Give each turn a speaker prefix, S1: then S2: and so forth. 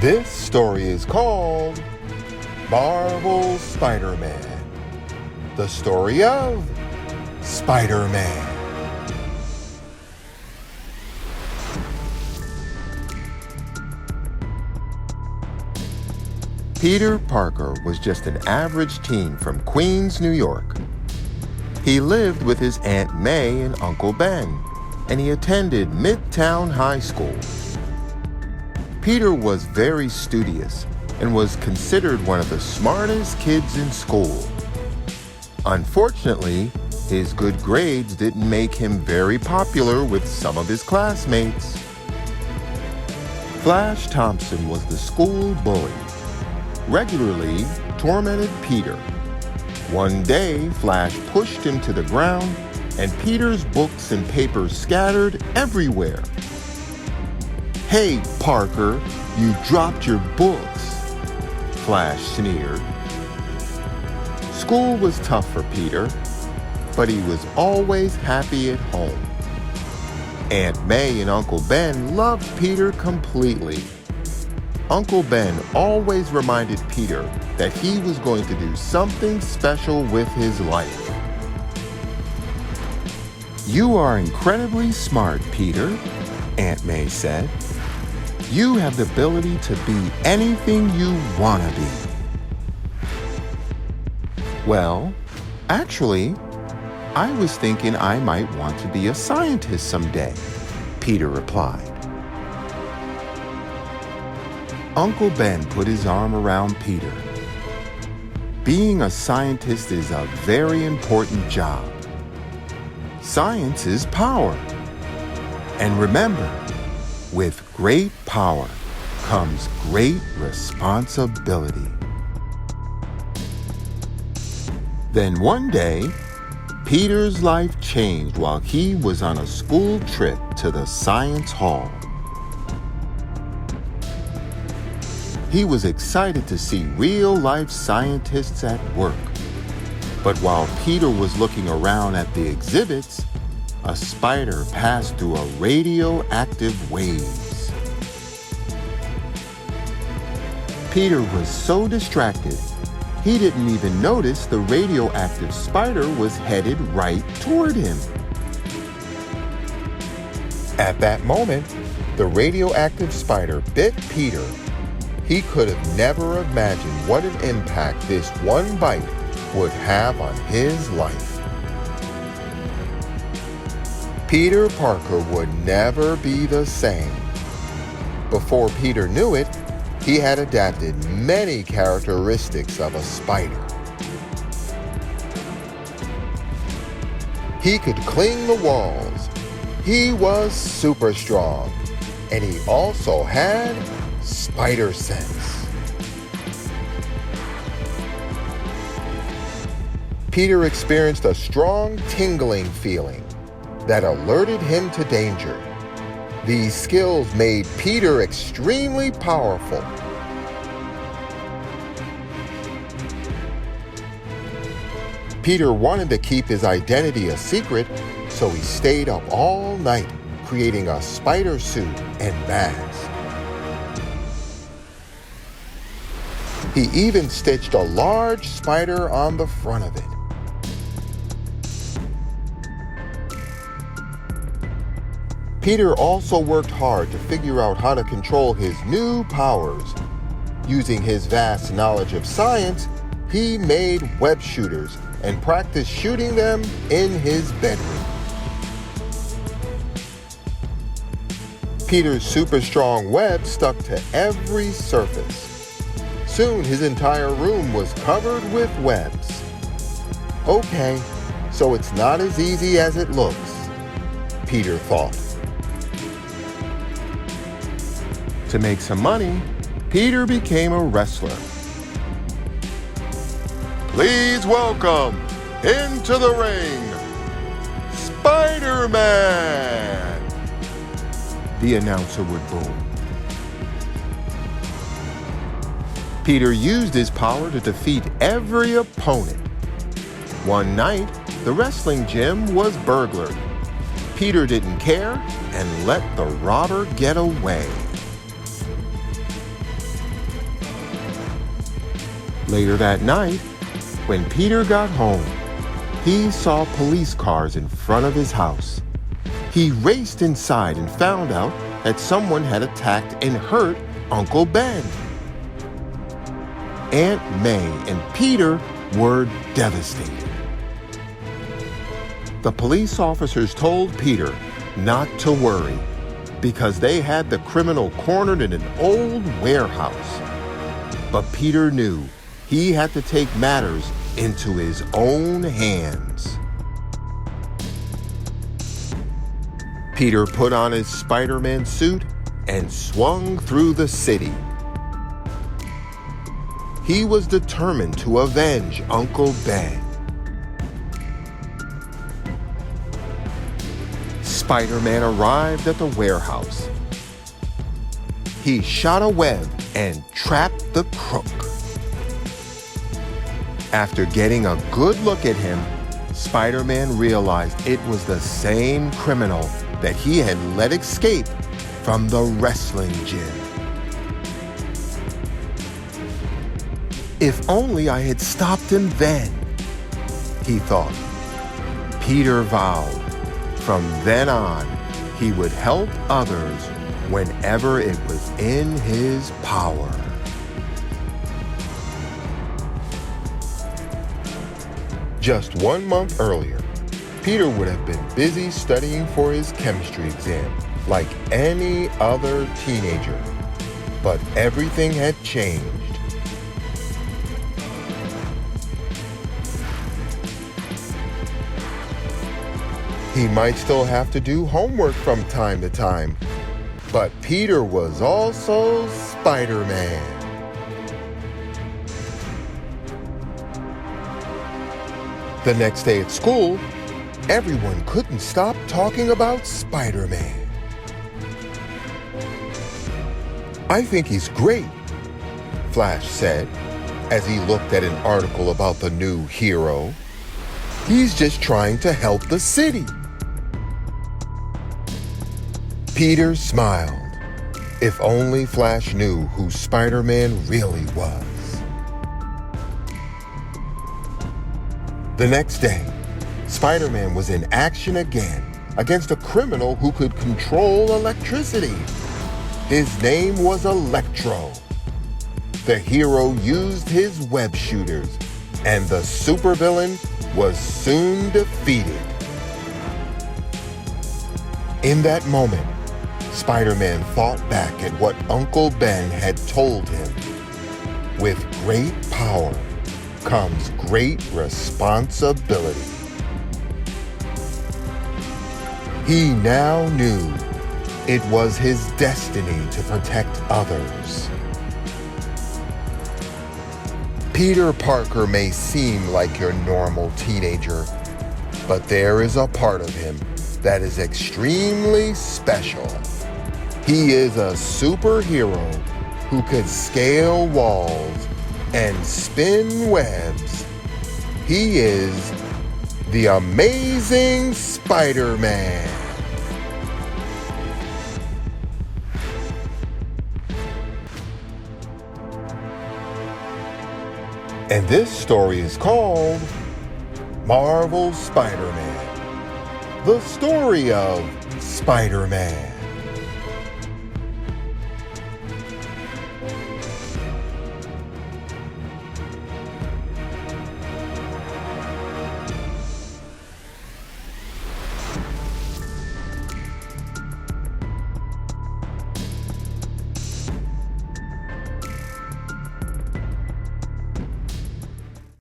S1: This story is called Marvel's Spider-Man, the story of Spider-Man. Peter Parker was just an average teen from Queens, New York. He lived with his Aunt May and Uncle Ben, and he attended Midtown High School. Peter was very studious and was considered one of the smartest kids in school. Unfortunately, his good grades didn't make him very popular with some of his classmates. Flash Thompson was the school bully, regularly tormented Peter. One day, Flash pushed him to the ground, and Peter's books and papers scattered everywhere. "Hey, Parker, you dropped your books," Flash sneered. School was tough for Peter, but he was always happy at home. Aunt May and Uncle Ben loved Peter completely. Uncle Ben always reminded Peter that he was going to do something special with his life. "You are incredibly smart, Peter," Aunt May said. "You have the ability to be anything you want to be." "Well, actually, I was thinking I might want to be a scientist someday," Peter replied. Uncle Ben put his arm around Peter. "Being a scientist is a very important job. Science is power. And remember, with great power comes great responsibility." Then one day, Peter's life changed while he was on a school trip to the science hall. He was excited to see real-life scientists at work. But while Peter was looking around at the exhibits, a spider passed through a radioactive waves. Peter was so distracted, he didn't even notice the radioactive spider was headed right toward him. At that moment, the radioactive spider bit Peter. He could have never imagined what an impact this one bite would have on his life. Peter Parker would never be the same. Before Peter knew it, he had adapted many characteristics of a spider. He could cling the walls. He was super strong. And he also had spider sense. Peter experienced a strong tingling feeling that alerted him to danger. These skills made Peter extremely powerful. Peter wanted to keep his identity a secret, so he stayed up all night creating a spider suit and mask. He even stitched a large spider on the front of it. Peter also worked hard to figure out how to control his new powers. Using his vast knowledge of science, he made web shooters and practiced shooting them in his bedroom. Peter's super strong web stuck to every surface. Soon his entire room was covered with webs. Okay, so it's not as easy as it looks, Peter thought. To make some money, Peter became a wrestler. "Please welcome into the ring, Spider-Man!" the announcer would boom. Peter used his power to defeat every opponent. One night, the wrestling gym was burglared. Peter didn't care and let the robber get away. Later that night, when Peter got home, he saw police cars in front of his house. He raced inside and found out that someone had attacked and hurt Uncle Ben. Aunt May and Peter were devastated. The police officers told Peter not to worry because they had the criminal cornered in an old warehouse. But Peter knew he had to take matters into his own hands. Peter put on his Spider-Man suit and swung through the city. He was determined to avenge Uncle Ben. Spider-Man arrived at the warehouse. He shot a web and trapped the crook. After getting a good look at him, Spider-Man realized it was the same criminal that he had let escape from the wrestling gym. If only I had stopped him then, he thought. Peter vowed from then on he would help others whenever it was in his power. Just 1 month earlier, Peter would have been busy studying for his chemistry exam like any other teenager. But everything had changed. He might still have to do homework from time to time, but Peter was also Spider-Man. The next day at school, everyone couldn't stop talking about Spider-Man. "I think he's great," Flash said as he looked at an article about the new hero. "He's just trying to help the city." Peter smiled. If only Flash knew who Spider-Man really was. The next day, Spider-Man was in action again against a criminal who could control electricity. His name was Electro. The hero used his web shooters, and the supervillain was soon defeated. In that moment, Spider-Man thought back at what Uncle Ben had told him. With great power comes great responsibility. He now knew it was his destiny to protect others. Peter Parker may seem like your normal teenager, but there is a part of him that is extremely special. He is a superhero who could scale walls and spin webs. He is the amazing Spider-Man. And this story is called Marvel's Spider-Man, the story of Spider-Man.